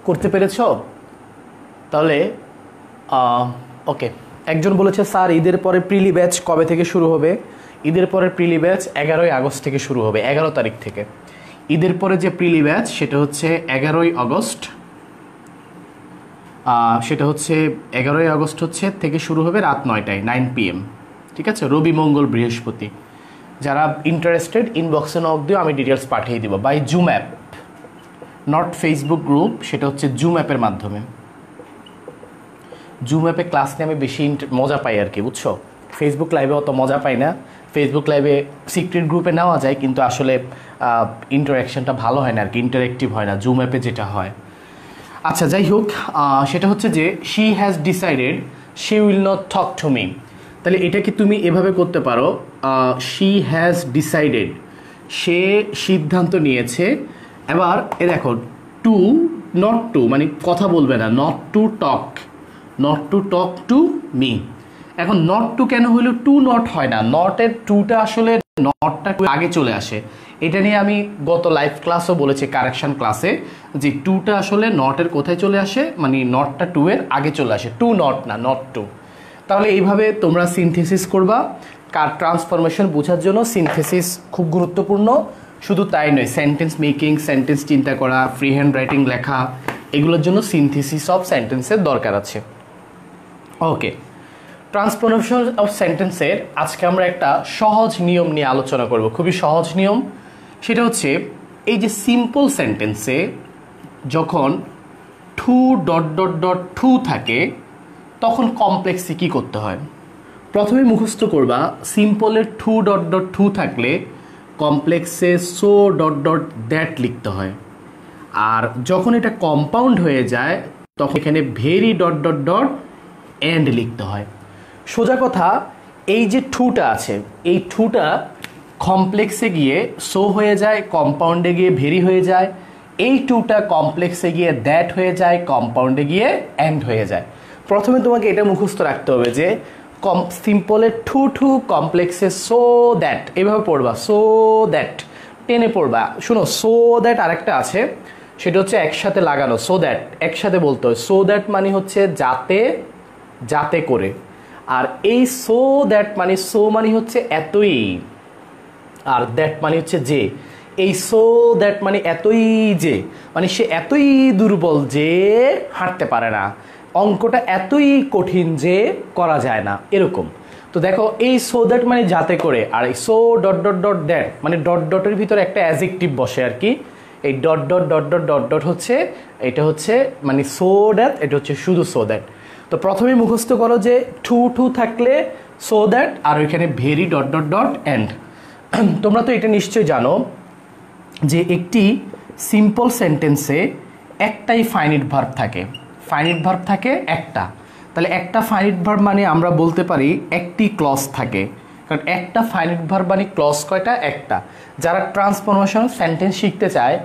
করতে পেরেছো? তাহলে ওকে, একজন বলেছে স্যার ঈদের পরে প্রিলি ব্যাচ কবে থেকে শুরু হবে? ঈদের পরে প্রিলি ব্যাচ 11ই আগস্ট থেকে শুরু হবে, 11 তারিখ থেকে। ঈদের পরে যে প্রিলি ব্যাচ সেটা হচ্ছে 11ই আগস্ট, সেটা হচ্ছে 11ই আগস্ট হচ্ছে থেকে শুরু হবে রাত 9টায়, 9 PM, ঠিক আছে? রবি মঙ্গল বৃহস্পতি। যারা ইন্টারেস্টেড ইনবক্সে নক দিও, আমি ডিটেলস পাঠিয়ে দিব by Zoom app, not Facebook group, সেটা হচ্ছে জুম অ্যাপের মাধ্যমে। জুম অ্যাপে ক্লাস নিয়ে আমি বেশি মজা পাই আর কি, বুঝছো? ফেসবুক লাইভে অত মজা পাই না। ফেসবুক লাইভে সিক্রেট গ্রুপে নেওয়া যায়, কিন্তু আসলে ইন্টারাকশনটা ভালো হয় না আর কি, ইন্টারেক্টিভ হয় না জুম অ্যাপে যেটা হয়। আচ্ছা, যাই হোক, সেটা হচ্ছে যে she has decided she will not talk to me. তাহলে এটাকে তুমি এভাবে করতে পারো, শি হ্যাজ ডিসাইডেড, সে সিদ্ধান্ত নিয়েছে। এবার এ দেখো, টু নট টু মানে কথা বলবে না, not to talk, not to talk to me. এখন নট টু কেন হইলো, টু নট হয় না, নটের টুটা আসলে নটটা আগে চলে আসে। এটা নিয়ে আমি গত লাইভ ক্লাসও বলেছি, কারেকশন ক্লাসে, যে টুটা আসলে নটের কোথায় চলে আসে, মানে নটটা টু এর আগে চলে আসে, টু নট না, নট টু। তাহলে এইভাবে তোমরা সিনথেসিস করবা। কার ট্রান্সফরমেশন বোঝার জন্য সিনথেসিস খুব গুরুত্বপূর্ণ। শুধু তাই নয়, সেন্টেন্স মেকিং, সেন্টেন্স চিন্তা করা, ফ্রি হ্যান্ড রাইটিং লেখা, এগুলোর জন্য সিনথেসিস অফ সেন্টেন্সের দরকার আছে। ওকে, ট্রান্সফরমেশন অফ সেন্টেন্সের আজকে আমরা একটা সহজ নিয়ম নিয়ে আলোচনা করব, খুবই সহজ নিয়ম। সেটা হচ্ছে এই যে সিম্পল সেন্টেন্সে যখন too dot dot dot to থাকে, তখন কমপ্লেক্সে কী করতে হয়? প্রথমে মুখস্থ করবা, সিম্পলের টু ডট ডট টু থাকলে কমপ্লেক্সে সো ডট ডট দ্যাট লিখতে হয়। আর যখন এটা কম্পাউন্ড হয়ে যায় তখন এখানে very dot dot dot and লিখতে হয়। সোজা কথা, এই যে টুটা আছে, এই টুটা কমপ্লেক্সে গিয়ে সো হয়ে যায়, কম্পাউন্ডে গিয়ে ভেরি হয়ে যায়। এই টুটা কমপ্লেক্সে গিয়ে দ্যাট হয়ে যায়, কম্পাউন্ডে গিয়ে এন্ড হয়ে যায়। প্রথমে তোমাকে এটা মুখস্থ রাখতে হবে যে সিম্পলের টু টু, কমপ্লেক্সে সো দ্যাট, এভাবে পড়বা, সো দ্যাট টেনে পড়বা। শুনো, সো দ্যাট আরেকটা আছে, সেটা হচ্ছে একসাথে লাগানো, সো দ্যাট একসাথে বলতে হয়। সো দ্যাট মানে হচ্ছে যাতে, যাতে করে। আর এই সো দ্যাট মানে, সো মানে হচ্ছে এতই, আর দ্যাট মানে হচ্ছে যে। এই সো দ্যাট মানে এতই যে, মানে সে এতই দুর্বল যে হাঁটতে পারে না, অঙ্কটা এতই কঠিন যে করা যায় না, এরকম। তো দেখো, এই সো দ্যাট মানে যাতে করে, আর এই so dot dot dot that মানে ডট ডটের ভিতরে একটা অ্যাডজেক্টিভ বসে আর কি। এই dot dot dot dot dot dot হচ্ছে, এটা হচ্ছে মানে সো দ্যাট, এটা হচ্ছে শুধু সো দ্যাট। তো প্রথমে মুখস্থ করো যে টু টু থাকলে সো দ্যাট, আর ওইখানে very dot dot dot and. তোমরা তো এটা নিশ্চয়ই জানো যে একটি সিম্পল সেন্টেন্সে একটাই ফাইনিট ভার্ব থাকে, ফাইনিট ভার্ব থাকে একটা। তাহলে একটা ফাইনিট ভার্ব মানে আমরা বলতে পারি একটি ক্লজ থাকে, কারণ একটা ফাইনিট ভার্ব মানে ক্লজ কয়টা? একটা। যারা ট্রান্সফরমেশন সেন্টেন্স শিখতে চায়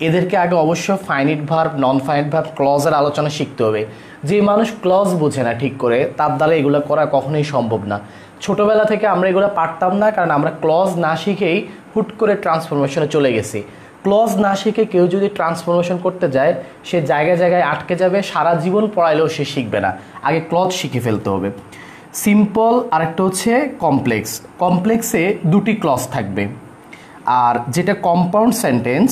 এদেরকে আগে অবশ্য finite verb, non finite verb, ক্লজের আলোচনা শিখতে হবে। যে মানুষ ক্লজ বোঝে না ঠিক করে, তার দ্বারা এগুলো করা কখনোই সম্ভব না। ছোটোবেলা থেকে আমরা এগুলো পারতাম না, কারণ আমরা ক্লজ না শিখেই হুট করে ট্রান্সফরমেশনে চলে গেছি। ক্লজ না শিখে কেউ যদি ট্রান্সফরমেশন করতে যায়, সে জায়গায় জায়গায় আটকে যাবে, সারা জীবন পড়াইলেও সে শিখবে না। আগে ক্লজ শিখে ফেলতে হবে। সিম্পল আরেকটা হচ্ছে কমপ্লেক্স। কমপ্লেক্সে দুটি ক্লজ থাকবে, আর যেটা কম্পাউন্ড সেন্টেন্স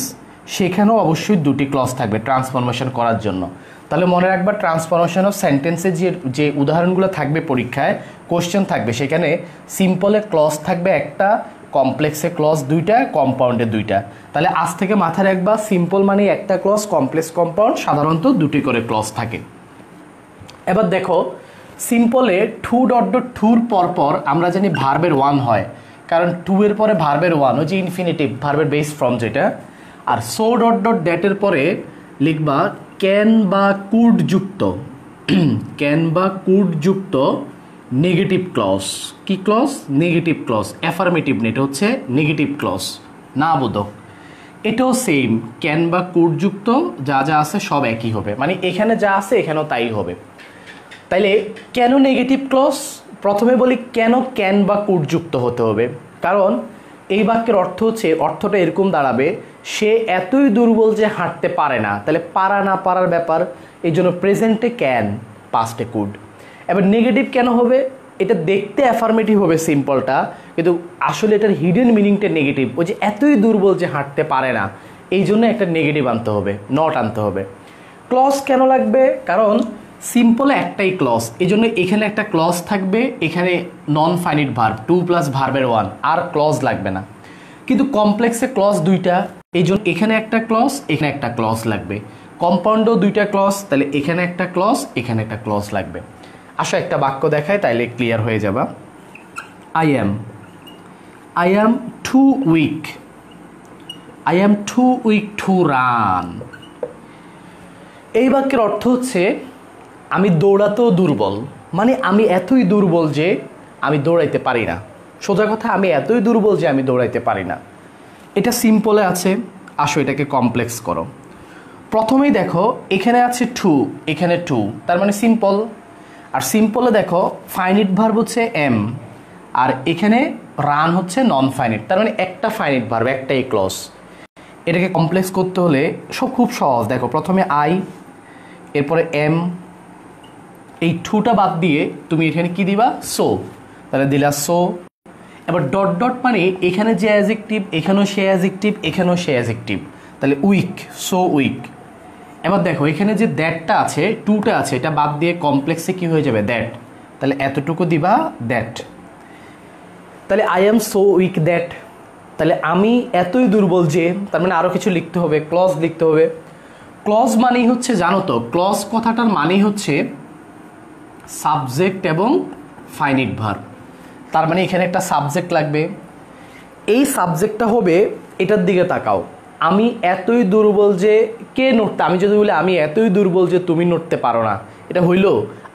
সেখানেও অবশ্যই দুটি ক্লজ থাকবে ট্রান্সফরমেশন করার জন্য। তাহলে মনে রাখবা, ট্রান্সফরমেশন অফ সেন্টেন্সে যে উদাহরণগুলো থাকবে পরীক্ষায়, কোশ্চেন থাকবে, সেখানে সিম্পলে ক্লজ থাকবে একটা, কমপ্লেক্সে ক্লজ দুইটা, কম্পাউন্ডে দুইটা। তাহলে আজ থেকে মাথায় রাখবা, সিম্পল মানে একটা ক্লজ, কমপ্লেক্স কম্পাউন্ড সাধারণত দুটি করে ক্লজ থাকে। এবার দেখো, সিম্পলে টু ডট ডট টুর পরপর আমরা জানি ভার্বের ওয়ান হয়, কারণ টু এর পরে ভার্বের ওয়ান, ওই যে ইনফিনিটিভ ভার্বের বেস ফর্ম যেটা। আর সো ডট ডট ড্যাটের পরে লিখবা ক্যান বা কুড যুক্ত, ক্যান বা কুড যুক্ত নেগেটিভ ক্লজ। কি ক্লজ? নেগেটিভ ক্লজ, অ্যাফার্মেটিভ না, এটা হচ্ছে নেগেটিভ ক্লজ, না বোধক। এটাও সেম, ক্যান বা কুড যুক্ত যা যা আছে সব একই হবে, মানে এখানে যা আছে এখানেও তাই হবে। তাইলে কেন নেগেটিভ ক্লজ? প্রথমে বলি কেন ক্যান বা কুড যুক্ত হতে হবে, কারণ এই বাক্যের অর্থ হচ্ছে, অর্থটা এরকম দাঁড়াবে, সে এতই দুর্বল যে হাঁটতে পারে না। তাহলে পারা না পারার ব্যাপার, এই জন্য প্রেজেন্টে ক্যান, পাস্টে কুড। এবার নেগেটিভ কেন হবে? এটা দেখতে অ্যাফার্মেটিভ হবে সিম্পলটা, কিন্তু আসলে এটার হিডেন মিনিংটা নেগেটিভ। ওই যে এতই দুর্বল যে হাঁটতে পারে না, এই জন্য একটা নেগেটিভ আনতে হবে, নট আনতে হবে। ক্লজ কেন লাগবে? কারণ সিম্পলে একটাই ক্লজ, এই জন্য এখানে একটা ক্লজ থাকবে, এখানে নন ফাইনিট ভার্ব 2 প্লাস ভার্বের 1, আর ক্লজ লাগবে না। কিন্তু কমপ্লেক্সে ক্লজ দুইটা, এই জন্য এখানে একটা ক্লজ, এখানে একটা ক্লজ লাগবে। কম্পাউন্ডও দুইটা ক্লজ, তাহলে এখানে একটা ক্লজ, এখানে একটা ক্লজ লাগবে। আসো একটা বাক্য দেখায়, তাইলে ক্লিয়ার হয়ে যাবা। I am too weak. I am too weak to run. এই বাক্যের অর্থ হচ্ছে আমি দৌড়াতেও দুর্বল, মানে আমি এতই দুর্বল যে আমি দৌড়াইতে পারি না। সোজা কথা, আমি এতই দুর্বল যে আমি দৌড়াইতে পারি না। এটা সিম্পলে আছে, আসো এটাকে কমপ্লেক্স করো। প্রথমেই দেখো এখানে আছে টু, এখানে টু, তার মানে সিম্পল। আর সিম্পলে দেখো ফাইনিট ভার্ব হচ্ছে এম, আর এখানে রান হচ্ছে নন ফাইনিট, তার মানে একটা ফাইনিট ভার্ব, একটাই ক্লজ। এটাকে কমপ্লেক্স করতে হলে সব খুব সহজ। দেখো প্রথমে আই, এরপরে এম, এই টুটা বাদ দিয়ে তুমি এখানে কি দিবা? সো, তাহলে দিলা সো। এবার ডট ডট মানে এখানে যে অ্যাডজেক্টিভ, এখানেও সে অ্যাডজেক্টিভ, এখানেও সে অ্যাডজেক্টিভ, তাহলে উইক, সো উইক। এবার দেখো এখানে যে দ্যাটটা আছে, টুটা আছে, এটা বাদ দিয়ে কমপ্লেক্সে কি হয়ে যাবে? দ্যাট, তাহলে এতটুকু দিবা দ্যাট। তাহলে I am so weak that, তাহলে আমি এতই দুর্বল যে, তার মানে আরও কিছু লিখতে হবে, ক্লজ লিখতে হবে। ক্লজ মানেই হচ্ছে, জানো তো, ক্লজ কথাটার মানেই হচ্ছে সাবজেক্ট এবং ফাইনিট ভার্ব। তার মানে এখানে একটা সাবজেক্ট লাগবে, এই সাবজেক্টটা হবে, এটার দিকে তাকাও, আমি এতই দুর্বল যে কে নড়তে, আমি যদি বলি আমি এতই দুর্বল যে তুমি নড়তে পারো না, এটা হইল?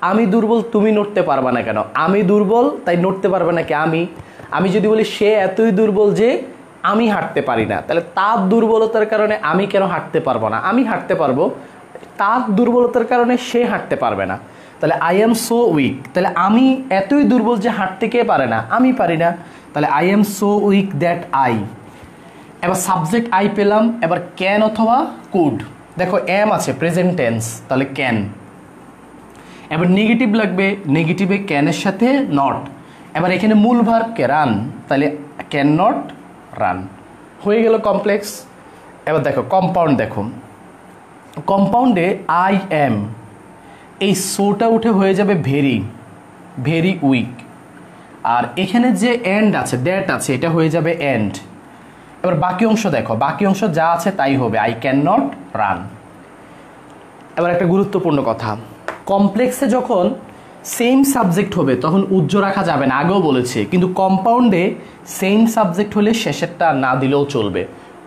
আমি দুর্বল, তুমি নড়তে পারবা না কেন? আমি দুর্বল তাই নড়তে পারবে না কি? আমি যদি বলি সে এতই দুর্বল যে আমি হাঁটতে পারি না, তাহলে তার দুর্বলতার কারণে আমি কেন হাঁটতে পারবো না? আমি হাঁটতে পারবো, তার দুর্বলতার কারণে সে হাঁটতে পারবে না। তাহলে আই এম সো উইক, তাহলে আমি এতই দুর্বল যে হাঁটতে কে পারে না? আমি পারি না, তাহলে I am so weak that I. এবার সাবজেক্ট আই পেলাম, এবার ক্যান অথবা কুড। দেখো এম আছে, প্রেজেন্ট টেন্স, তাহলে ক্যান। এবার নেগেটিভ লাগবে, নেগেটিভে ক্যানের সাথে নট। এবার এখানে মূল ভার্ব কে, রান, তাহলে ক্যান নট রান। হয়ে গেল কমপ্লেক্স। এবার দেখো কম্পাউন্ড, দেখো কম্পাউন্ডে আই এম, এই সোটা উঠে হয়ে যাবে ভেরি, ভেরি উইক। আর এখানে যে এন্ড আছে, দ্যাট আছে, এটা হয়ে যাবে এন্ড। এবার বাকি অংশ দেখো, বাকি অংশ যা আছে তাই হবে, আই ক্যান নট রান। এবার একটা গুরুত্বপূর্ণ কথা, কমপ্লেক্সে যখন সেম সাবজেক্ট হবে তখন উজ্জ রাখা যাবে না, আগেও বলেছি। কিন্তু কম্পাউন্ডে সেম সাবজেক্ট হলে শেষেরটা না দিলেও চলবে।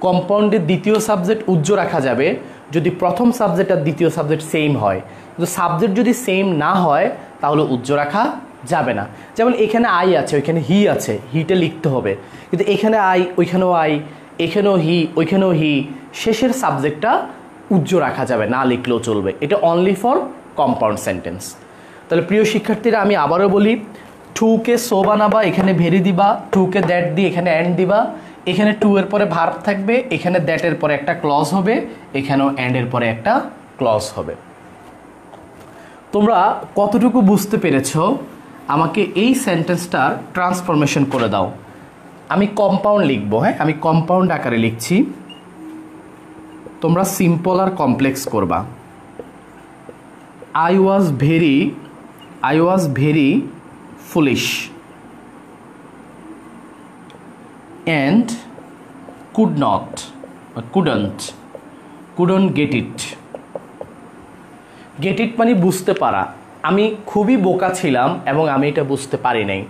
কম্পাউন্ডে দ্বিতীয় সাবজেক্ট উজ্জ রাখা যাবে যদি প্রথম সাবজেক্ট আর দ্বিতীয় সাবজেক্ট সেম হয়, কিন্তু সাবজেক্ট যদি সেম না হয় তাহলে উজ্জ রাখা যাবে না। যেমন এখানে আই আছে, ওইখানে হি আছে, হিটা লিখতে হবে, কিন্তু এখানে আই, ওইখানেও আই, এখানেও হি, ওইখানেও হি, শেষের সাবজেক্টটা উজ্জ রাখা যাবে, না লিখলেও চলবে। এটা অনলি ফর কম্পাউন্ড সেন্টেন্স। তাহলে প্রিয় শিক্ষার্থীরা, আমি আবারও বলি, টুকে সো বানাবা, এখানে ভেরি দিবা, টুকে দ্যাট দিয়ে এখানে অ্যান্ড দিবা, এখানে টু এর পরে ভার্ব থাকবে, এখানে দ্যাটের পরে একটা ক্লজ হবে, এখানেও অ্যান্ডের পরে একটা ক্লজ হবে। তোমরা কতটুকু বুঝতে পেরেছ? আমাকে এই সেন্টেন্সটার ট্রান্সফরমেশন করে দাও। আমি কম্পাউন্ড লিখবো, হ্যাঁ, আমি কম্পাউন্ড আকারে লিখছি, তোমরা সিম্পল আর কমপ্লেক্স করবা। I was very foolish and couldn't get it. Get it মানে বুঝতে পারা, আমি খুবই বোকা ছিলাম এবং আমি এটা বুঝতে পারি নাই।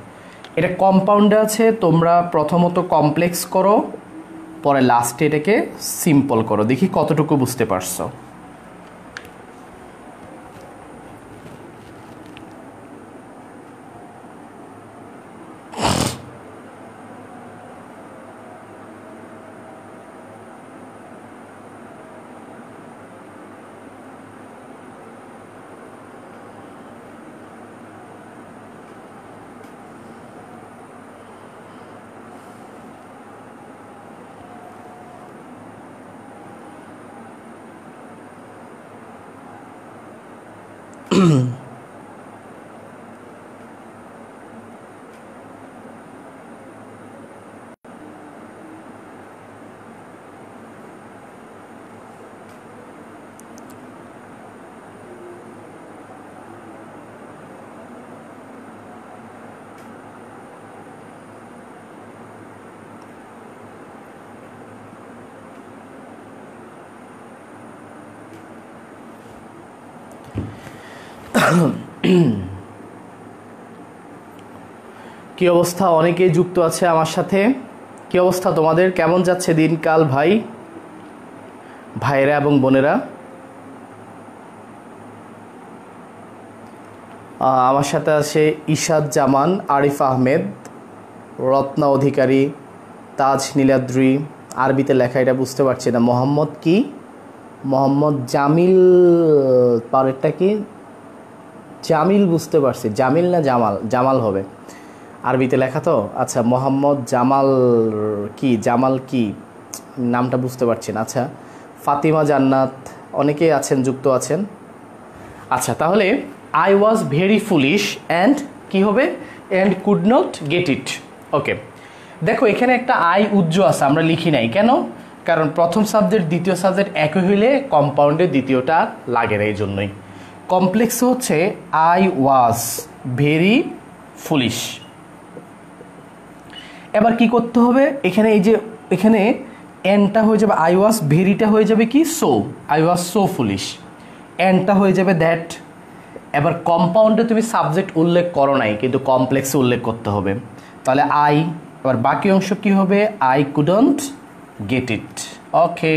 এটা কম্পাউন্ডে আছে, তোমরা প্রথমত কমপ্লেক্স করো, পরে লাস্টে এটাকে সিম্পল করো, দেখি কতটুকু বুঝতে পারছো। কি অবস্থা? অনেকেই যুক্ত আছে আমার সাথে। কি অবস্থা তোমাদের? কেমন যাচ্ছে দিনকাল ভাইরা এবং বোনেরা? আমার সাথে আছে ইশাদ জামান, আরিফ আহমেদ, রত্না অধিকারী, তাজ নীলাদ্রি। আরবিতে লেখা, এটা বুঝতে পারছি না। মোহাম্মদ কি? মোহাম্মদ জামিল, পরেরটা কি? জামিল, বুঝতে পারছি। জামিল না জামাল? জামাল হবে, আরবিতে লেখা তো। আচ্ছা, মোহাম্মদ জামাল কি নামটা বুঝতে পারছি না। আচ্ছা, ফাতিমা জান্নাত, অনেকেই আছেন, যুক্ত আছেন। আচ্ছা, তাহলে I was very foolish and কি হবে? And could not get it. Okay, দেখো এখানে একটা আই উজ্জ্ব আছে, আমরা লিখি নাই কেন? কারণ প্রথম সাবজেক্ট দ্বিতীয় সাবজেক্ট একই হইলে কম্পাউন্ডের দ্বিতীয়টা লাগে না, এই জন্যই। কমপ্লেক্স হচ্ছে আই ওয়াজ ভেরি ফুলিশ। এবার কি করতে হবে? এখানে এই যে এখানে এনটা হয়ে যাবে আই ওয়াজ, ভেরিটা হয়ে যাবে কি? So. I was so foolish. এনটা হয়ে যাবে দ্যাট। এবার কম্পাউন্ডে তুমি সাবজেক্ট উল্লেখ করো নাই, কিন্তু কমপ্লেক্সে উল্লেখ করতে হবে। তাহলে আই, এবার বাকি অংশ কি হবে? I couldn't gate it. Okay,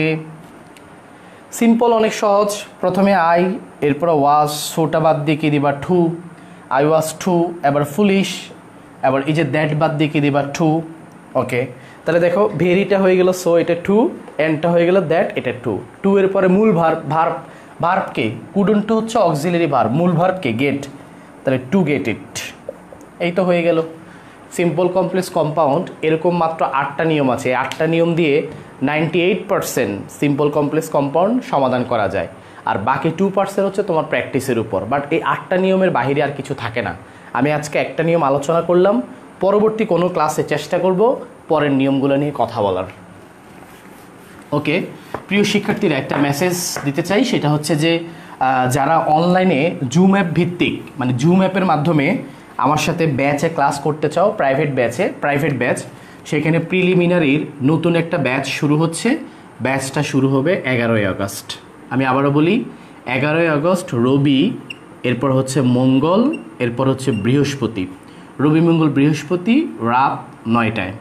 simple, অনেক সহজ। প্রথমে আই, এরপর ওয়াজ, সোটা বাদ দিয়ে কি দিবা? টু। আই ওয়াজ টু, এবার ফুলিশ, এবার এই যে দ্যাট বাদ দিয়ে কি দিবা? টু। ওকে, তাহলে দেখো ভেরিটা হয়ে গেল সো, এটা টু। এনটা হয়ে গেল দ্যাট, এটা টু। টু এর পরে মূল ভার্বকে, কুডন্ট হচ্ছে অক্সিলারি ভার্ব, মূল ভার্বকে গেট, তাহলে টু গেট ইট। এই তো হয়ে গেল সিম্পল কমপ্লেক্স কম্পাউন্ড। এরকম মাত্র 8টা নিয়ম আছে। 8টা নিয়ম দিয়ে 98% সিম্পল কমপ্লেক্স কম্পাউন্ড সমাধান করা যায়। আর বাকি 2% হচ্ছে তোমার প্র্যাকটিসের উপর। বাট এই 8টা নিয়মের বাইরে আর কিছু থাকে না। আমি আজকে একটা নিয়ম আলোচনা করলাম, পরবর্তী কোনো ক্লাসে চেষ্টা করব পরের নিয়মগুলো নিয়ে কথা বলার। ওকে, প্রিয় শিক্ষার্থীরা, একটা মেসেজ দিতে চাই, সেটা হচ্ছে যে যারা অনলাইনে জুম অ্যাপ ভিত্তিক, মানে জুম অ্যাপের মাধ্যমে আমার সাথে ব্যাচে ক্লাস করতে চাও, প্রাইভেট ব্যাচ, সেখানে প্রিলিমিনারির নতুন একটা ব্যাচ শুরু হচ্ছে। ব্যাচটা শুরু হবে 11ই আগস্ট। আমি আবারও বলি, 11ই আগস্ট রবি, এরপর হচ্ছে মঙ্গল, এরপর হচ্ছে বৃহস্পতি। রবি মঙ্গল বৃহস্পতি রাত 9টায়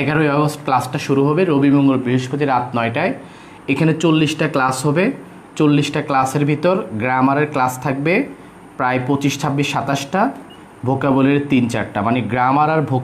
11ই আগস্ট ক্লাসটা শুরু হবে। রবি মঙ্গল বৃহস্পতি রাত 9টায়। এখানে 40টা ক্লাস হবে। 40টা ক্লাসের ভিতর গ্রামারের ক্লাস থাকবে প্রায় 25, 26, 27টা, ভোকাবুলারি 3-4টা, মানে গ্রামার আর